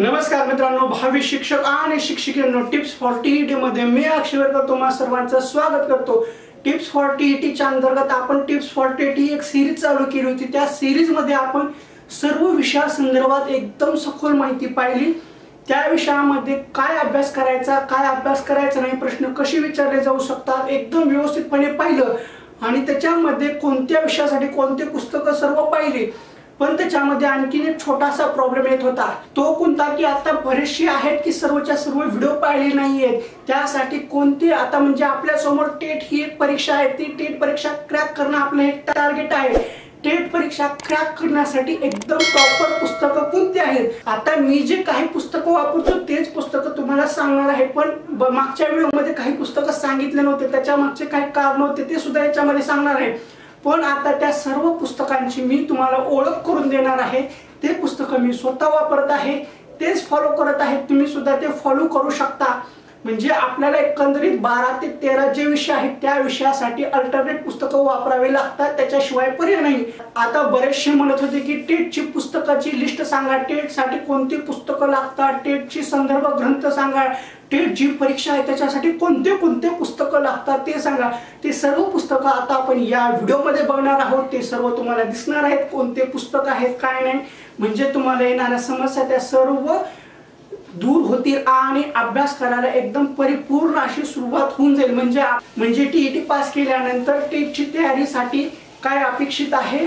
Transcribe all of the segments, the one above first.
नमस्कार मित्रांनो, भावी शिक्षक आणि शिक्षिकांनो, टिप्स फॉर टीईटी मध्ये मी अक्षय तुम्हा सर्वांचं स्वागत करतो। टिप्स फॉर टीईटी च्या अंतर्गत आपण टिप्स फॉर टीईटी एक सीरीज चालू केली होती। त्या सीरीज मध्ये आपण सर्व विषयासंदर्भात एकदम सखोल माहिती पाहिली। त्या विषयामध्ये काय अभ्यास करायचा, काय अभ्यास करायचा नाही, प्रश्न कसे विचारले जाऊ शकतात एकदम व्यवस्थितपणे पाहिलं आणि त्याच्यामध्ये कोणत्या विषयासाठी कोणते पुस्तक सर्व पाहिले। पण त्याच्यामध्ये आणखीन एक छोटासा प्रॉब्लेम येत होता। तो कोणता की आता बरेचसे आहेत की सर्वच्या सर्व व्हिडिओ पाहिले नाहीयेत। त्यासाठी कोणते आता म्हणजे आपल्या समोर टेट ही एक परीक्षा आहे। ती टेट परीक्षा क्रॅक करणं आपलं एक टार्गेट आहे। टेट परीक्षा क्रॅक करण्यासाठी एकदम प्रॉपर पुस्तकं कोणती आहेत। आता मी जे काही पुस्तकं वापरतो तेच पुस्तकं तुम्हाला सांगणार आहे। पण मागच्या व्हिडिओमध्ये काही पुस्तकं सांगितले नव्हते, त्याच्या मागचे काही कारण होते ते सुद्धा याच्यामध्ये सांगणार आहे। पण आता त्या सर्व पुस्तकांची मी तुम्हाला ओळख करून देणार आहे। ते पुस्तक मी स्वतः वापरत आहे, तेच फॉलो करत आहे। तुम्ही सुद्धा ते फॉलो करू शकता। म्हणजे आपल्याला एकंदरीत 12 ते 13 जे विषय आहेत त्या विषयासाठी अल्टरनेट पुस्तकं वापरावे लागतात, त्याच्याशिवाय पर्याय नाही। आता बरेचसे म्हणत होते की टेटची पुस्तकाची लिस्ट सांगा, टेटसाठी कोणती पुस्तकं लागतात, टेटची संदर्भ ग्रंथ सांगा, टेट जी परीक्षा आहे त्याच्यासाठी कोणते कोणते पुस्तकं लागतात ते सांगा। ते सर्व पुस्तकं आता आपण या व्हिडिओमध्ये बघणार आहोत। ते सर्व तुम्हाला दिसणार आहेत, कोणते पुस्तक आहेत काय नाही, म्हणजे तुम्हाला येणाऱ्या समस्या त्या सर्व दूर होतील आणि अभ्यास करायला एकदम परिपूर्ण अशी सुरुवात होऊन जाईल। म्हणजे टीईटी पास केल्यानंतर टेटची तयारीसाठी काय अपेक्षित आहे,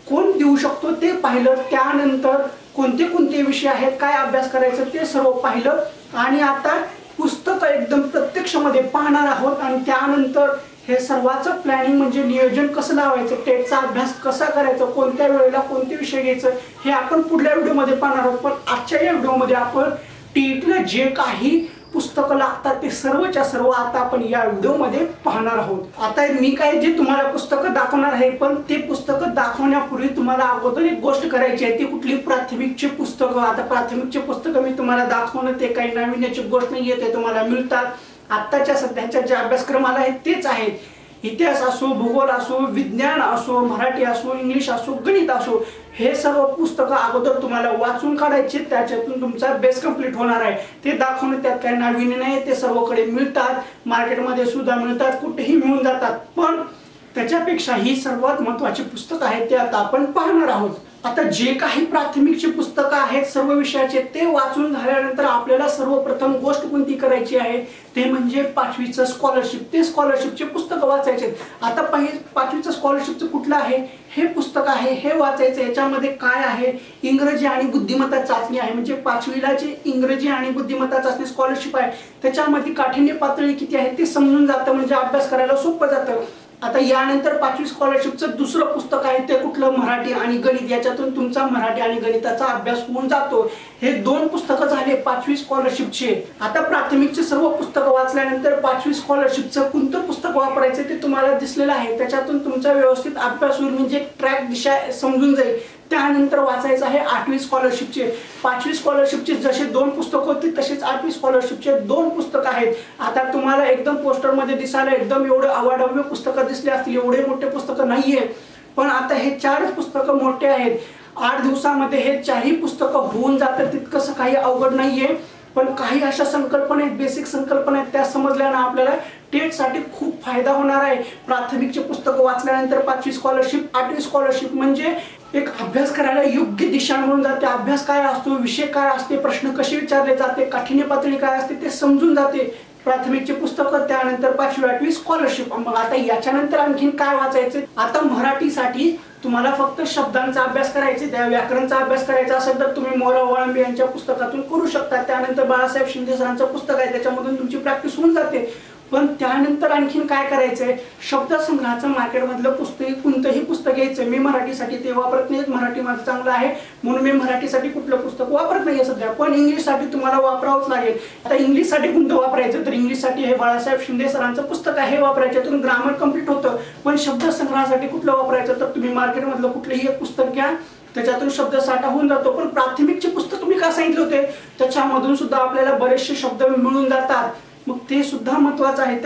कोण देऊ शकतो ते पाहिलं, त्यानंतर कोणते कोणते विषय आहेत, काय अभ्यास करायचं ते सर्व पाहिलं आणि आता पुस्तक एकदम प्रत्यक्षमध्ये पाहणार आहोत। आणि त्यानंतर हे सर्वांचं प्लॅनिंग म्हणजे नियोजन कसं लावायचं, टेटचा अभ्यास कसा करायचा, कोणत्या वेळेला कोणते विषय घ्यायचं हे आपण पुढल्या व्हिडिओमध्ये पाहणार आहोत। पण आजच्या या व्हिडिओमध्ये आपण टीईटीला जे काही पुस्तकं लागतात ते सर्वच्या सर्व आता आपण या व्हिडिओमध्ये पाहणार आहोत। आता मी काय जे तुम्हाला पुस्तकं दाखवणार आहे, पण ते पुस्तकं दाखवण्यापूर्वी तुम्हाला अगोदर एक गोष्ट करायची आहे, ती कुठली प्राथमिकची पुस्तकं। आता प्राथमिकची पुस्तकं मी तुम्हाला दाखवणं ते काही नाविन्याची गोष्ट नाही आहे, ते तुम्हाला मिळतात। आत्ताच्या सध्याच्या जे अभ्यासक्रमाला आहेत तेच आहेत। इतिहास असो, भूगोल असो, विज्ञान असो, मराठी असो, इंग्लिश असो, गणित असो, हे सर्व पुस्तकं अगोदर तुम्हाला वाचून काढायचे, त्याच्यातून तुमचा बेस कंप्लीट होणार आहे। ते दाखवणं त्यात काही नाविन्य नाही, ते सर्वकडे मिळतात, मार्केटमध्ये सुद्धा मिळतात, कुठेही मिळून जातात। पण त्याच्यापेक्षा ही सर्वात महत्त्वाची पुस्तकं आहेत ते आता आपण पाहणार आहोत। आता जे काही प्राथमिकची पुस्तकं आहेत सर्व विषयाचे ते वाचून झाल्यानंतर आपल्याला सर्वप्रथम गोष्ट कोणती करायची आहे ते म्हणजे 5वीचं स्कॉलरशिप। ते स्कॉलरशिपचे पुस्तकं वाचायचे। आता 5वीचं स्कॉलरशिपचं कुठलं आहे हे पुस्तक आहे, हे वाचायचं। याच्यामध्ये काय आहे, इंग्रजी आणि बुद्धिमत्ता चाचणी आहे। म्हणजे 5वीला जे इंग्रजी आणि बुद्धिमत्ता चाचणी स्कॉलरशिप आहे त्याच्यामध्ये काठिण्य पातळी किती आहे ते समजून जातं, म्हणजे अभ्यास करायला सोपं जातं। आता यानंतर 5वी स्कॉलरशिपचं दुसरं पुस्तक आहे ते कुठलं, मराठी आणि गणित। याच्यातून तुमचा मराठी आणि गणिताचा अभ्यास होऊन जातो। हे दोन पुस्तकं झाले 5वी स्कॉलरशिपचे। आता प्राथमिकचे सर्व पुस्तकं वाचल्यानंतर 5वी स्कॉलरशिपचं कोणतं पुस्तक वापरायचं ते तुम्हाला दिसलेलं आहे। त्याच्यातून तुमचा व्यवस्थित अभ्यास होईल, म्हणजे ट्रॅक दिशा समजून जाईल। त्यानंतर वाचायचं आहे 8वी स्कॉलरशिपचे। 5वी स्कॉलरशिपचे जसे 2 पुस्तकं होती तसेच 8वी स्कॉलरशिपचे 2 पुस्तकं आहेत। आता तुम्हाला एकदम पोस्टरमध्ये दिसायला एकदम एवढं अवाढव्य पुस्तकं दिसले असतील, एवढे मोठे पुस्तकं नाहीये। पण आता हे 4 पुस्तकं मोठे आहेत। 8 दिवसामध्ये हे 4ही पुस्तकं होऊन जातात, तितकंसं काही अवघड नाहीये। पण काही अशा संकल्पना आहेत, बेसिक संकल्पना आहेत, त्या समजल्यानं आपल्याला टेटसाठी खूप फायदा होणार आहे। प्राथमिकचे पुस्तकं वाचल्यानंतर 5वी स्कॉलरशिप, 8वी स्कॉलरशिप म्हणजे एक अभ्यास करायला योग्य दिशा मिळून जाते। अभ्यास काय असतो, विषय काय असते, प्रश्न कसे विचारले जाते, काठिण्य पातळी काय असते ते समजून जाते। प्राथमिकचे पुस्तकं, त्यानंतर 5वी 8वी स्कॉलरशिप। मग आता याच्यानंतर आणखीन काय वाचायचं, आता मराठीसाठी तुम्हाला फक्त शब्दांचा अभ्यास करायचा, त्या व्याकरणचा अभ्यास करायचा असेल तर तुम्ही मोरा वाळंबे यांच्या पुस्तकातून करू शकता। त्यानंतर बाळासाहेब शिंदे सरांचं पुस्तक आहे, त्याच्यामधून तुमची प्रॅक्टिस होऊन जाते। पण त्यानंतर आणखीन काय करायचंय, शब्दसंग्रहाचं मार्केटमधलं पुस्तक कोणतंही पुस्तक घ्यायचं। मी मराठीसाठी ते वापरत नाही, मराठी माझं चांगलं आहे म्हणून मी मराठीसाठी कुठलं पुस्तक वापरत नाही सध्या। पण इंग्लिशसाठी तुम्हाला वापरावंच लागेल। आता इंग्लिशसाठी कोणतं वापरायचं, तर इंग्लिशसाठी हे बाळासाहेब शिंदे सरांचं पुस्तक आहे, हे वापरायचं, त्यातून ग्रामर कंप्लीट होतं। पण शब्दसंग्रहासाठी कुठलं वापरायचं, तर तुम्ही मार्केटमधलं कुठलंही एक पुस्तक घ्या, त्याच्यातून शब्दसाठा होऊन जातो। पण प्राथमिकचे पुस्तक तुम्ही का सांगितले होते, त्याच्यामधून सुद्धा आपल्याला बरेचसे शब्द मिळून जातात। मग ते सुद्धा महत्त्वाचं आहे।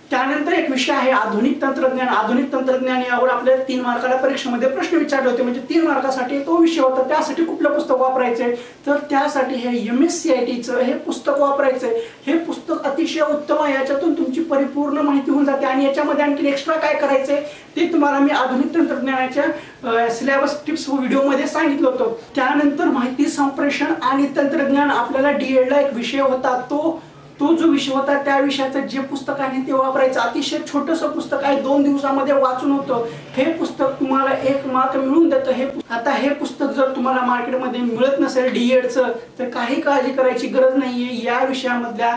त्यानंतर एक विषय आहे आधुनिक तंत्रज्ञान। आधुनिक तंत्रज्ञान यावर आपल्याला 3 मार्काला परीक्षेमध्ये प्रश्न विचारले होते, म्हणजे 3 मार्कासाठी तो विषय होता। त्यासाठी कुठलं पुस्तक वापरायचंय, तर त्यासाठी हे MSCITचं हे पुस्तक वापरायचंय। हे पुस्तक अतिशय उत्तम आहे, याच्यातून तुमची परिपूर्ण माहिती होऊन जाते। आणि याच्यामध्ये आणखी एक्स्ट्रा काय करायचंय ते तुम्हाला मी आधुनिक तंत्रज्ञानाच्या सिलेबस टिप्स व्हिडिओमध्ये सांगितलं होतं। त्यानंतर माहिती संप्रेषण आणि तंत्रज्ञान आपल्याला DED ला एक विषय होता, तो जो विषय होता त्या विषयाचं जे पुस्तक आहे ते वापरायचं। अतिशय छोटंसं पुस्तक आहे, 2 दिवसामध्ये वाचून होतं। हे पुस्तक तुम्हाला 1 मार्क मिळून देतं। आता हे पुस्तक जर तुम्हाला मार्केटमध्ये मिळत नसेल DEDचं, तर काही काळजी करायची गरज नाहीये। या विषयामधल्या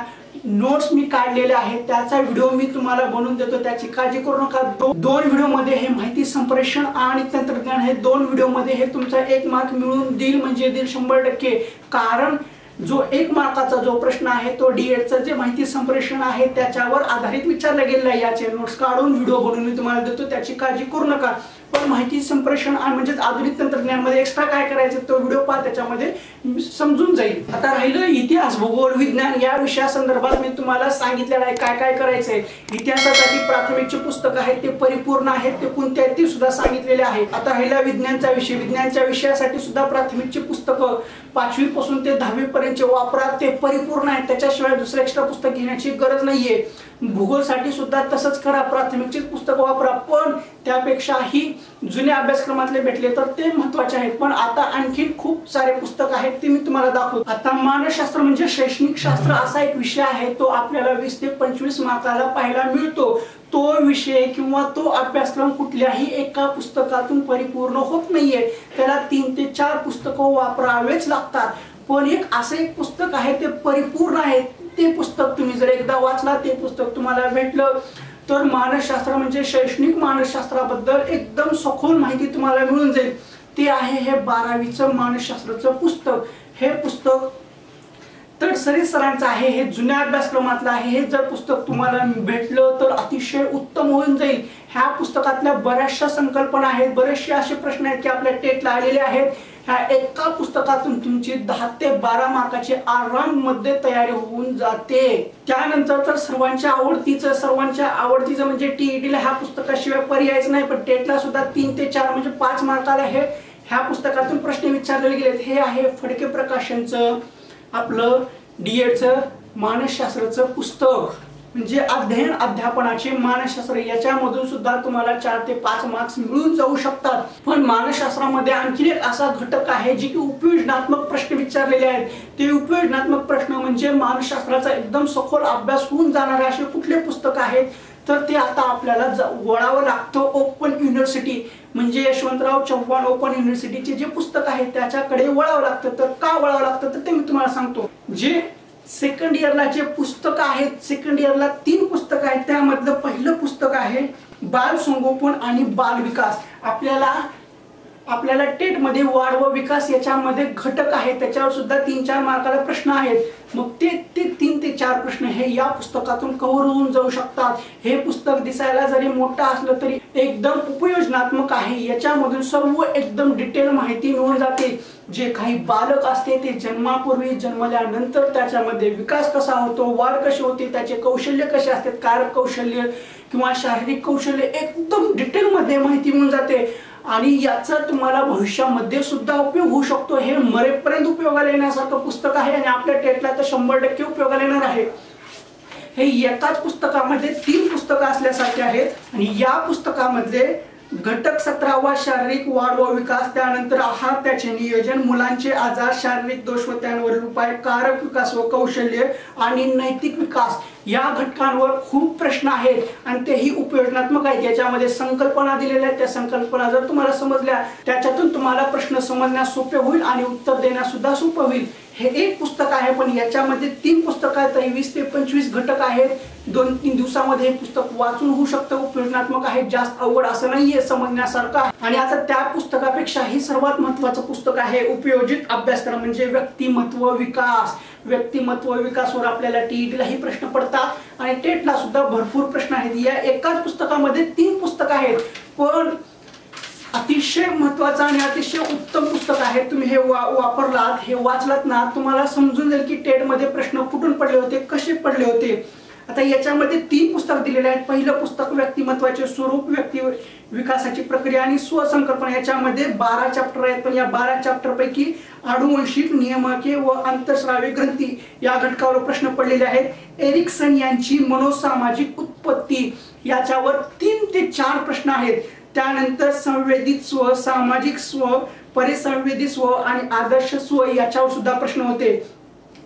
नोट्स मी काढलेले आहेत, त्याचा व्हिडिओ मी तुम्हाला बनवून देतो, त्याची काळजी करू नका। 2 व्हिडिओमध्ये हे माहिती संप्रेषण आणि तंत्रज्ञान हे 2 व्हिडिओमध्ये हे तुमचा 1 मार्क मिळून देईल, म्हणजे देईल 100%। कारण जो 1 मार्काचा जो प्रश्न आहे तो DEDचं जे माहिती संप्रेषण आहे त्याच्यावर आधारित विचारला गेलेला आहे। याचे नोट्स काढून व्हिडिओ बनवून मी तुम्हाला देतो, त्याची काळजी करू नका। पण माहिती संप्रेषण आणि म्हणजेच आधुनिक तंत्रज्ञानामध्ये एक्स्ट्रा काय करायचं तो व्हिडिओ पहा, त्याच्यामध्ये समजून जाईल। आता राहिलं इतिहास, भूगोल, विज्ञान या विषयासंदर्भात मी तुम्हाला सांगितलेलं आहे काय काय करायचंय। इतिहासासाठी प्राथमिकचे पुस्तक आहेत ते परिपूर्ण आहेत, ते कोणते आहेत ते सुद्धा सांगितलेले आहे। आता राहिला विज्ञानचा विषय, विज्ञानच्या विषयासाठी सुद्धा प्राथमिकचे पुस्तकं 5वी पासून ते 10वी पर्यंतचे वापरा, ते परिपूर्ण आहेत, त्याच्याशिवाय दुसरं एक्स्ट्रा पुस्तक घेण्याची गरज नाहीये। भूगोलसाठी सुद्धा तसंच करा, प्राथमिकचीच पुस्तक वापरा, पण त्यापेक्षाही जुन्या अभ्यासक्रमातले भेटले तर ते महत्त्वाचे आहेत। पण आता आणखी खूप सारे पुस्तक आहेत ते मी तुम्हाला दाखवतो। आता मानसशास्त्र म्हणजे शैक्षणिक शास्त्र असा एक विषय आहे, तो आपल्याला 20 ते 25 मार्काला पाहायला मिळतो। तो विषय किंवा तो अभ्यासक्रम कुठल्याही एका पुस्तकातून परिपूर्ण होत नाहीये, त्याला 3 ते 4 पुस्तकं वापरावेच लागतात। पण असं एक पुस्तक आहे ते परिपूर्ण आहे, ते पुस्तक तुम्ही जर एकदा वाचला, ते पुस्तक तुम्हाला भेटलं तर मानसशास्त्र म्हणजे शैक्षणिक मानसशास्त्राबद्दल एकदम सखोल माहिती तुम्हाला मिळून जाईल। ते आहे हे 12वीचं मानसशास्त्राचं पुस्तक। हे पुस्तक तडसरे सरांचं आहे, हे जुन्या अभ्यासक्रमातलं आहे। हे जर पुस्तक तुम्हाला भेटलं तर अतिशय उत्तम होऊन जाईल। ह्या पुस्तकातल्या बऱ्याचशा संकल्पना आहेत, बरेचसे असे प्रश्न आहेत की आपल्या टेटला आलेले आहेत। ह्या एका पुस्तकातून तुमची 10 ते 12 मार्काची आराममध्ये तयारी होऊन जाते। त्यानंतर तर सर्वांच्या आवडतीचं म्हणजे TEDला ह्या पुस्तकाशिवाय पर्यायच नाही, पण टेटला सुद्धा 3 ते 4 म्हणजे 5 मार्काला ह्या पुस्तकातून प्रश्न विचारले गेलेत। हे आहे फडके प्रकाशनचं आपलं DEDचं मानसशास्त्राचं पुस्तक, म्हणजे अध्ययन अध्यापनाचे मानसशास्त्र। याच्यामधून सुद्धा तुम्हाला 4 ते 5 मार्क्स मिळून जाऊ शकतात। पण मानसशास्त्रामध्ये आणखी एक असा घटक आहे जे की उपयोजनात्मक प्रश्न विचारलेले आहेत। ते उपयोजनात्मक प्रश्न म्हणजे मानसशास्त्राचा एकदम सखोल अभ्यास होऊन जाणारे असे कुठले पुस्तक आहेत, तर ते आता आपल्याला वळावं लागतं ओपन युनिव्हर्सिटी म्हणजे यशवंतराव चव्हाण ओपन युनिव्हर्सिटीचे जे पुस्तक आहे त्याच्याकडे वळावं लागतं। तर का वळावं लागतं तर ते मी तुम्हाला सांगतो। जे सेकंड इयरला जे पुस्तक आहेत, सेकंड इयरला 3 पुस्तक आहेत, त्यामधलं पहिलं पुस्तक आहे बाल संगोपन आणि बाल विकास। आपल्याला टेट मध्ये वाढ व विकास याच्यामध्ये घटक आहे, त्याच्यावर सुद्धा 3-4 मार्काला प्रश्न आहेत। मग ते 3 ते 4 प्रश्न हे या पुस्तकातून कव्हर होऊन जाऊ शकतात। हे पुस्तक दिसायला जरी मोठं असलं तरी एकदम उपयोजनात्मक आहे। याच्यामधून सर्व एकदम डिटेल माहिती मिळून जाते। जे काही बालक असते ते जन्मापूर्वी, जन्मल्यानंतर त्याच्यामध्ये विकास कसा होतो, वाढ कशी होते, त्याचे कौशल्य कसे असतात, कारक कौशल्य किंवा शारीरिक कौशल्य एकदम डिटेलमध्ये माहिती मिळून जाते। आणि याचा तुम्हाला भविष्यामध्ये सुद्धा उपयोग होऊ शकतो। हे मरेपर्यंत उपयोगाला येण्यासारखं पुस्तक आहे आणि आपल्या टेटला तर 100% उपयोगाला येणार आहे। हे एकाच पुस्तकामध्ये 3 पुस्तकं असल्यासारखे आहेत। आणि या पुस्तकामध्ये घटक 17वा शारीरिक वाढ व विकास, त्यानंतर आहार त्याचे नियोजन, मुलांचे आजार, शारीरिक दोष व त्यांवरील उपाय, कारक विकास व कौशल्य आणि नैतिक विकास या घटकांवर खूप प्रश्न आहेत आणि तेही उपयोजनात्मक आहेत। याच्यामध्ये संकल्पना दिलेल्या आहेत, त्या संकल्पना जर तुम्हाला समजल्या त्याच्यातून तुम्हाला प्रश्न समजण्यास सोपे होईल आणि उत्तर देण्यास सुद्धा सोपे होईल। हे एक पुस्तक आहे, पण याच्यामध्ये 3 पुस्तकं आहेत, 20 ते 25 घटक आहेत। 2-3 दिवसामध्ये हे पुस्तक वाचून होऊ शकतं, उपयोजनात्मक आहे, जास्त अवघड असं नाहीये, समजण्यासारखं आहे। आणि आता त्या पुस्तकापेक्षा ही सर्वात महत्त्वाचं पुस्तक आहे उपयोजित अभ्यासक्रम म्हणजे व्यक्तिमत्व विकास। व्यक्तिमत्व विकासावर आपल्याला TEDलाही प्रश्न पडतात आणि टेटला सुद्धा भरपूर प्रश्न आहेत। या एकाच पुस्तकामध्ये 3 पुस्तकं आहेत, पण अतिशय महत्त्वाचं आणि अतिशय उत्तम पुस्तक आहे। तुम्ही हे वापरलात, हे वाचलात ना, तुम्हाला समजून जाईल की टेट मध्ये प्रश्न कुठून पडले होते, कसे पडले होते। आता याच्यामध्ये 3 पुस्तक दिलेले आहेत। पहिलं पुस्तक व्यक्तिमत्वाचे स्वरूप, व्यक्ती विकासाची प्रक्रिया आणि स्वसंकल्पना। याच्यामध्ये 12 चॅप्टर आहेत, पण या 12 चॅप्टर पैकी आनुवंशिक, नियामके व अंतःस्रावी ग्रंथी या घटकावर प्रश्न पडलेले आहेत। एरिक्सन यांची मनोसामाजिक उत्पत्ती याच्यावर 3 ते 4 प्रश्न आहेत। त्यानंतर संवेदित स्व, सामाजिक स्व, परिसंवेदी स्व आणि आदर्श स्व याच्यावर सुद्धा प्रश्न होते।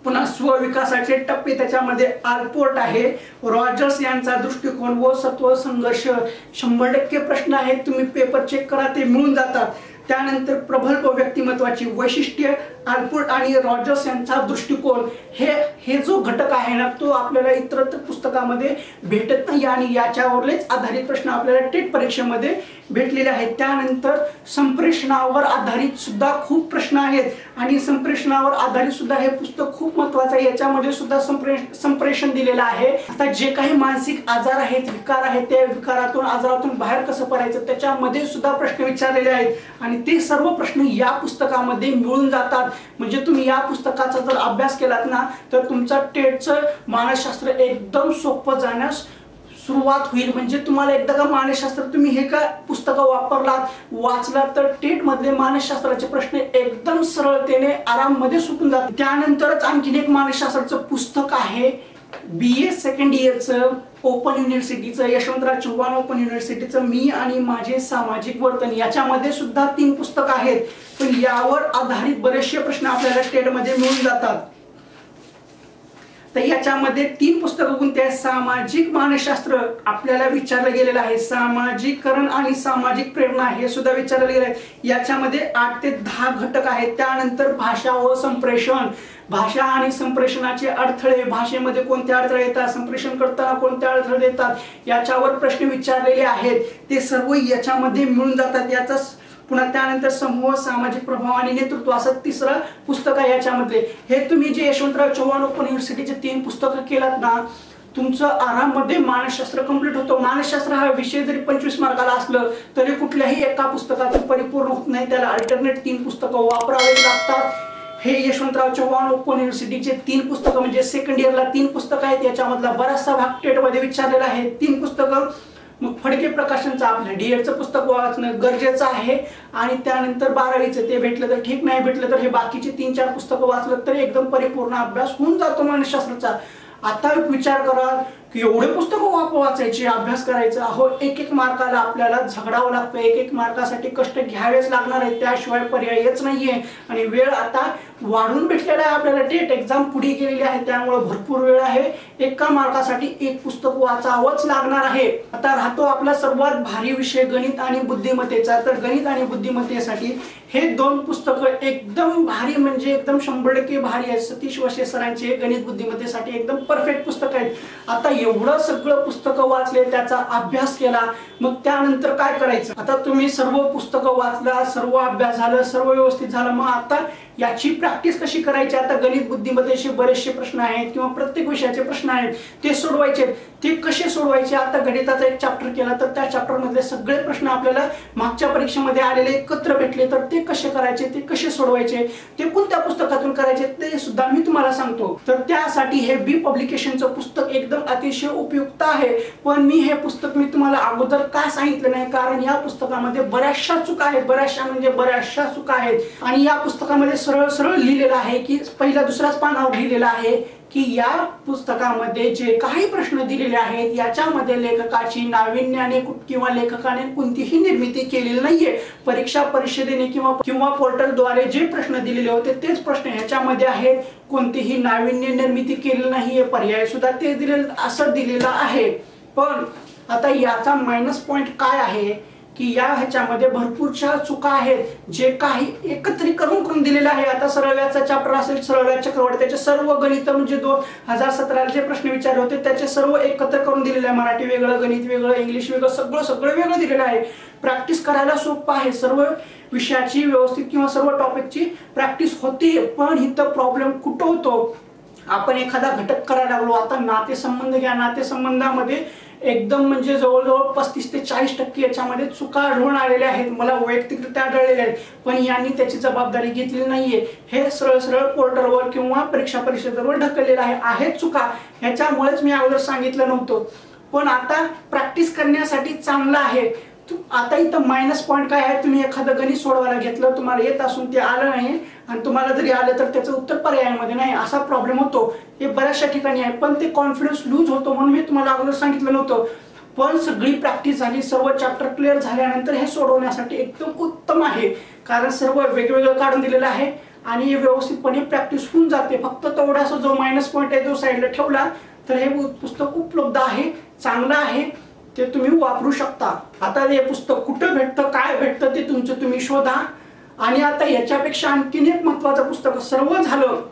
पुन्हा स्वविकासाचे टप्पे त्याच्यामध्ये आल्पोर्ट आहे, रॉजर्स यांचा दृष्टिकोन व सत्व संघर्ष 100% प्रश्न आहेत, तुम्ही पेपर चेक करा, ते मिळून जातात। त्यानंतर प्रबल व्यक्तिमत्वाची वैशिष्ट्ये, आल्पोर्ट आणि रॉजर्स यांचा दृष्टिकोन, हे जो घटक आहे ना तो आपल्याला इतरत्र पुस्तकामध्ये भेटत नाही आणि याच्यावरलेच आधारित प्रश्न आपल्याला टेट परीक्षेमध्ये भेटलेले आहेत। त्यानंतर संप्रेषणावर आधारित सुद्धा खूप प्रश्न आहेत आणि संप्रेषणावर आधारित सुद्धा हे पुस्तक खूप महत्त्वाचं आहे। याच्यामध्ये सुद्धा संप्रेषण दिलेलं आहे। आता जे काही मानसिक आजार आहेत, विकार आहेत, त्या विकारातून, आजारातून बाहेर कसं पडायचं त्याच्यामध्ये सुद्धा प्रश्न विचारलेले आहेत आणि ते सर्व प्रश्न या पुस्तकामध्ये मिळून जातात। म्हणजे तुम्ही या पुस्तकाचा जर अभ्यास केलात ना तर तुमचा टेटचं मानसशास्त्र एकदम सोपं जाण्यास सुरुवात होईल। म्हणजे तुम्हाला एकदा का मानसशास्त्र तुम्ही हे का पुस्तक वाचलात तर टेट मधले मानसशास्त्राचे प्रश्न एकदम सरळतेने आराममध्ये सुटून जातात। त्यानंतरच आणखीन एक मानसशास्त्राचं पुस्तक आहे BA सेकंड इयरचं ओपन युनिव्हर्सिटीचं, यशवंतराव चव्हाण ओपन युनिव्हर्सिटीचं मी आणि माझे सामाजिक वर्तन। याच्यामध्ये सुद्धा 3 पुस्तक आहेत, पण यावर आधारित बरेचसे प्रश्न आपल्याला टेट मध्ये मिळून जातात। तर याच्यामध्ये 3 पुस्तकं कोणती आहेत? सामाजिक मानसशास्त्र आपल्याला विचारलं गेलेलं आहे, सामाजिकरण आणि सामाजिक प्रेरणा हे सुद्धा विचारलं गेलं आहे। याच्यामध्ये 8 ते 10 घटक आहेत। त्यानंतर भाषा व संप्रेषण, भाषा आणि संप्रेषणाचे अडथळे, भाषेमध्ये कोणते अडथळे येतात, संप्रेषण करताना कोणते अडथळे येतात, याच्यावर प्रश्न विचारलेले आहेत। ते सर्व याच्यामध्ये मिळून जातात। याचा पुन्हा त्यानंतर समूह, सामाजिक प्रभाव आणि नेतृत्व असं 3रं पुस्तक आहे याच्यामध्ये। हे तुम्ही जे यशवंतराव चव्हाण ओपन युनिव्हर्सिटीचे 3 पुस्तकं केलात ना तुमचं आराममध्ये मानसशास्त्र कंप्लीट होतं। मानसशास्त्र हा विषय जरी 25 मार्काला असलं तरी कुठल्याही एका पुस्तकातून परिपूर्ण होत नाही, त्याला अल्टरनेट 3 पुस्तकं वापरावे लागतात। हे यशवंतराव चव्हाण ओपन युनिव्हर्सिटीचे 3 पुस्तकं म्हणजे सेकंड इयरला 3 पुस्तकं आहेत। याच्यामधला बराचसा भाग टेट मध्ये विचारलेला आहे। 3 पुस्तकं मग फडके प्रकाशनचं आपलं डीएडचं पुस्तक वाचणं गरजेचं आहे आणि त्यानंतर 12वीचं ते भेटलं तर ठीक, नाही भेटलं तर हे बाकीचे 3-4 पुस्तकं वाचलं तर एकदम परिपूर्ण अभ्यास होऊन जातो मानसशास्त्राचा। आता विचार करा की एवढे पुस्तकं वाचायचे, अभ्यास करायचा, अहो 1-1 मार्काला आपल्याला झगडावं लागतं, 1-1 मार्कासाठी कष्ट घ्यावेच लागणार आहेत, त्याशिवाय पर्यायच नाहीये। आणि वेळ आता वाढून भेटलेला आहे आपल्याला, टेट एक्झाम पुढे गेलेली आहे, त्यामुळे भरपूर वेळ आहे। एका मार्कासाठी 1 पुस्तक वाचावंच लागणार आहे। आता राहतो आपला सर्वात भारी विषय गणित आणि बुद्धिमत्तेचा। तर गणित आणि बुद्धिमत्तेसाठी हे 2 पुस्तकं एकदम भारी, म्हणजे एकदम 100% भारी आहेत। सतीश वशे सरांचे गणित बुद्धिमत्तेसाठी एकदम परफेक्ट पुस्तक आहेत। आता एवढं सगळं पुस्तकं वाचले, त्याचा अभ्यास केला, मग त्यानंतर काय करायचं? आता तुम्ही सर्व पुस्तकं वाचला, सर्व अभ्यास झालं, सर्व व्यवस्थित झालं, मग आता याची प्रॅक्टिस कशी करायची? आता गणित बुद्धिमत्तेचे बरेचसे प्रश्न आहेत किंवा प्रत्येक विषयाचे प्रश्न आहेत ते सोडवायचे। ते कसे सोडवायचे? आता गणिताचा एक चॅप्टर केला तर त्या चॅप्टर मधले सगळे प्रश्न आपल्याला मागच्या परीक्षेमध्ये आलेले एकत्र भेटले तर ते कसे करायचे, ते कसे सोडवायचे, ते कोणत्या पुस्तकातून करायचे ते सुद्धा मी तुम्हाला सांगतो। तर त्यासाठी हे बी पब्लिकेशनचं पुस्तक एकदम अतिशय उपयुक्त आहे। पण मी हे पुस्तक तुम्हाला अगोदर का सांगितलं नाही? कारण या पुस्तकामध्ये बऱ्याचशा चुका आहेत, बऱ्याचशा चुका आहेत आणि या पुस्तकामध्ये सरळ सरळ लिहिलेलं आहे की पहिल्या 2-ऱ्याच पानावर लिहिलेलं आहे की या पुस्तकामध्ये जे काही प्रश्न दिलेले आहेत याच्यामध्ये लेखकाची नाविन्याने किंवा लेखकाने कोणतीही निर्मिती केलेली नाहीये। परीक्षा परिषदेने किंवा पोर्टलद्वारे जे प्रश्न दिलेले होते तेच प्रश्न ह्याच्यामध्ये आहेत, कोणतीही नाविन्य निर्मिती केलेली नाहीये, पर्याय सुद्धा ते असं दिलेलं आहे। पण आता याचा मायनस पॉइंट काय आहे की या ह्याच्यामध्ये भरपूरशा चुका आहेत, जे काही एकत्रीकरण करून दिलेले आहे। आता सरळ व्याजचा चॅप्टर असेल, सरळ व्याज चक्रवाढ, त्याचे सर्व गणित म्हणजे 2017ला जे प्रश्न विचारले होते त्याचे सर्व एकत्र करून दिलेले आहे। मराठी वेगळं, गणित वेगळं, इंग्लिश वेगळं, सगळं वेगळं दिलेलं आहे। प्रॅक्टिस करायला सोपं आहे, सर्व विषयाची व्यवस्थित किंवा सर्व टॉपिकची प्रॅक्टिस होती। पण इथं प्रॉब्लेम कुठं होतो? आपण एखादा घटक करायला लागलो, आता नातेसंबंध घ्या, नातेसंबंधामध्ये एकदम म्हणजे जवळजवळ 35 ते 40% याच्यामध्ये चुका आढळून आलेल्या आहेत, मला वैयक्तिकरित्या आढळलेल्या आहेत, पण यांनी त्याची जबाबदारी घेतलेली नाहीये। हे सरळ सरळ पोर्टलवर किंवा परीक्षा परिषदेवर ढकललेलं आहे चुका, ह्याच्यामुळेच मी अगोदर सांगितलं नव्हतं। पण आता प्रॅक्टिस करण्यासाठी चांगलं आहे। आता इथं मायनस पॉईंट काय आहे, तुम्ही एखादं गणित सोडवायला घेतलं, तुम्हाला येत असून ते आलं नाही आणि तुम्हाला जरी आलं तर त्याचं उत्तर पर्यायामध्ये नाही, असा प्रॉब्लेम होतो। हे बऱ्याचशा ठिकाणी आहे, पण ते कॉन्फिडन्स लूज होतो म्हणून मी तुम्हाला अगोदर सांगितलं नव्हतं। पण सगळी प्रॅक्टिस झाली, सर्व चॅप्टर क्लिअर झाल्यानंतर हे सोडवण्यासाठी एकदम उत्तम आहे, कारण सर्व वेगवेगळं काढून दिलेलं आहे आणि व्यवस्थितपणे प्रॅक्टिस होऊन जाते। फक्त तेवढासा जो मायनस पॉईंट आहे तो साईडला ठेवला तर हे पुस्तक उपलब्ध आहे, चांगलं आहे, ते तुम्ही वापरू शकता। आता हे पुस्तक कुठं भेटतं, काय भेटतं ते तुमचं तुम्ही शोधा। आणि आता याच्यापेक्षा आणखीन एक महत्त्वाचं पुस्तक, सर्व झालं,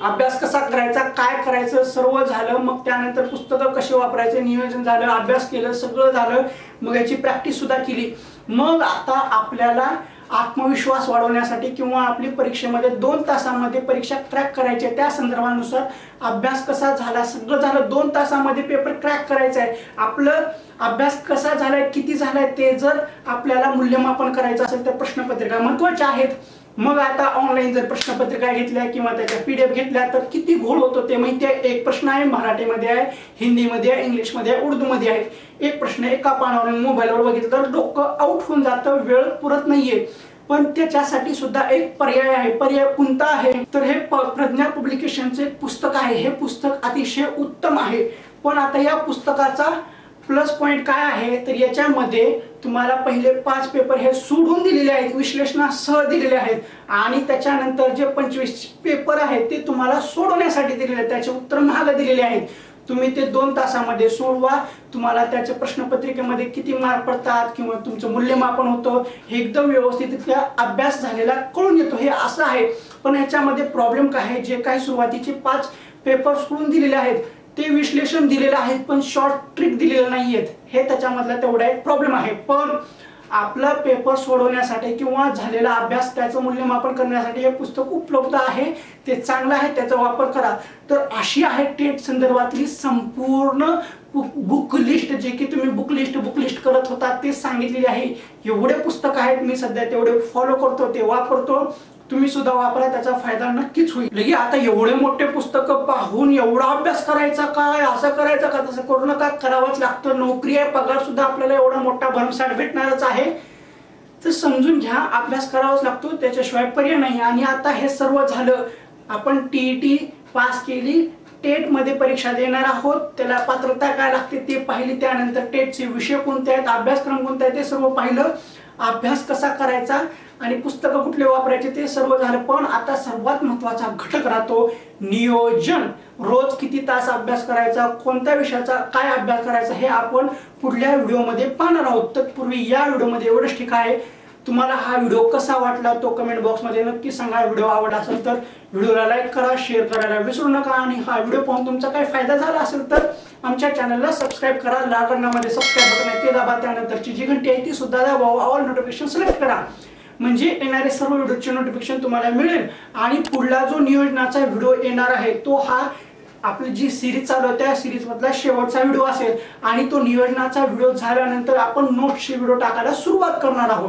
अभ्यास कसा करायचा, काय करायचं सर्व झालं, मग त्यानंतर पुस्तकं कसे वापरायचे, नियोजन झालं, अभ्यास केलं, सगळं झालं, मग याची प्रॅक्टिस सुद्धा केली। मग आता आपल्याला आत्मविश्वास वाढवण्यासाठी किंवा आपली परीक्षेमध्ये 2 तासामध्ये परीक्षा क्रॅक करायची आहे, त्या संदर्भानुसार अभ्यास कसा झाला, सगळं झालं, 2 तासामध्ये पेपर क्रॅक करायचा आहे। आपलं अभ्यास कसा झालाय, किती झालाय, ते जर आपल्याला मूल्यमापन करायचं असेल तर प्रश्नपत्रिका महत्त्वाच्या आहेत। मग आता ऑनलाईन जर प्रश्नपत्रिका घेतल्या किंवा त्याच्या PDF घेतल्या तर किती घोळ होतो ते माहिती आहे। एक प्रश्न आहे मराठीमध्ये आहे, हिंदीमध्ये आहे, इंग्लिशमध्ये आहे, उर्दूमध्ये आहे। एक प्रश्न एका पानावर मोबाईलवर बघितलं तर डोकं आउट होऊन जातं, वेळ पुरत नाहीये। पण त्याच्यासाठी सुद्धा एक पर्याय आहे। पर्याय कोणता आहे तर हे प्रज्ञा पब्लिकेशनचे पुस्तक आहे। हे पुस्तक अतिशय उत्तम आहे। पण आता या पुस्तकाचा प्लस पॉइंट काय आहे तर याच्यामध्ये तुम्हाला पहिले 5 पेपर हे सोडून दिलेले आहेत, विश्लेषणासह दिलेले आहेत आणि त्याच्यानंतर जे 25 पेपर आहेत ते तुम्हाला सोडवण्यासाठी दिलेले आहेत, त्याचे उत्तर मागे दिलेले आहेत। तुम्ही ते 2 तासामध्ये सोडवा, तुम्हाला त्याच्या प्रश्नपत्रिकेमध्ये किती मार्क पडतात किंवा तुमचं मूल्यमापन होतं हे एकदम व्यवस्थितरित्या अभ्यास झालेला कळून येतो, हे असं आहे। पण ह्याच्यामध्ये प्रॉब्लेम काय आहे, जे काही सुरुवातीचे 5 पेपर सोडून दिलेले आहेत ते विश्लेषण दिलेलं आहे पण शॉर्ट ट्रिक दिलेलं नाहीयेत, हे त्याच्यामधला तेवढा एक प्रॉब्लेम आहे। पण आपला पेपर सोडवण्यासाठी किंवा झालेला अभ्यास त्याचं मूल्यमापन करण्यासाठी हे पुस्तक उपलब्ध आहे, ते चांगलं आहे, त्याचा वापर करा। तर अशी आहे टेट संदर्भातली संपूर्ण बुक लिस्ट, जे की तुम्ही बुक लिस्ट करत होता ते सांगितलेली आहे। एवढे पुस्तक आहेत, मी सध्या तेवढे फॉलो करतो, ते वापरतो, तुम्ही सुद्धा वापरा, त्याचा फायदा नक्कीच होईल। लगे आता एवढे मोठे पुस्तक पाहून एवढा अभ्यास करायचा काय, असं करायचं का, तसं करू नका, करावंच लागतं। नोकरी आहे, पगार सुद्धा आपल्याला एवढा मोठा भरमसाठ भेटणारच आहे, तर समजून घ्या, अभ्यास करावाच लागतो, त्याच्याशिवाय पर्याय नाही। आणि आता हे सर्व झालं, आपण TET पास केली, टेट मध्ये परीक्षा देणार आहोत, त्याला पात्रता काय लागते ते पाहिली, त्यानंतर टेटचे विषय कोणते आहेत, अभ्यासक्रम कोणता आहे ते सर्व पाहिलं, अभ्यास कसा करायचा आणि पुस्तकं कुठले वापरायचे ते सर्व झालं। पण आता सर्वात महत्त्वाचा घटक राहतो नियोजन। रोज किती तास अभ्यास करायचा, कोणत्या विषयाचा काय अभ्यास करायचा हे आपण पुढल्या व्हिडिओमध्ये पाहणार आहोत। तत्पूर्वी या व्हिडिओमध्ये एवढंच ठीक आहे। तुम्हाला हा व्हिडिओ कसा वाटला तो कमेंट बॉक्समध्ये नक्की सांगा। व्हिडिओ आवडला असेल तर व्हिडिओला लाईक करा, शेअर करायला विसरू नका आणि हा व्हिडिओ पाहून तुमचा काही फायदा झाला असेल तर आमच्या चॅनलला सबस्क्राइब करा, लाल रंगामध्ये सबस्क्राइब बटन आहे ते दाबा, त्यानंतरची जी घंटी आहे ती सुद्धा दाबा, ऑल नोटिफिकेशन सिलेक्ट करा, म्हणजे येणारे सर्व व्हिडिओचे नोटिफिकेशन तुम्हाला मिळेल। आणि पुढला जो नियोजनाचा व्हिडिओ येणार आहे तो हा आपली जी सिरीज चालू आहे त्या सिरीज मधला शेवटचा व्हिडिओ असेल आणि तो नियोजनाचा व्हिडिओ झाल्यानंतर आपण नोट्सचे व्हिडिओ टाकायला सुरुवात करणार आहोत।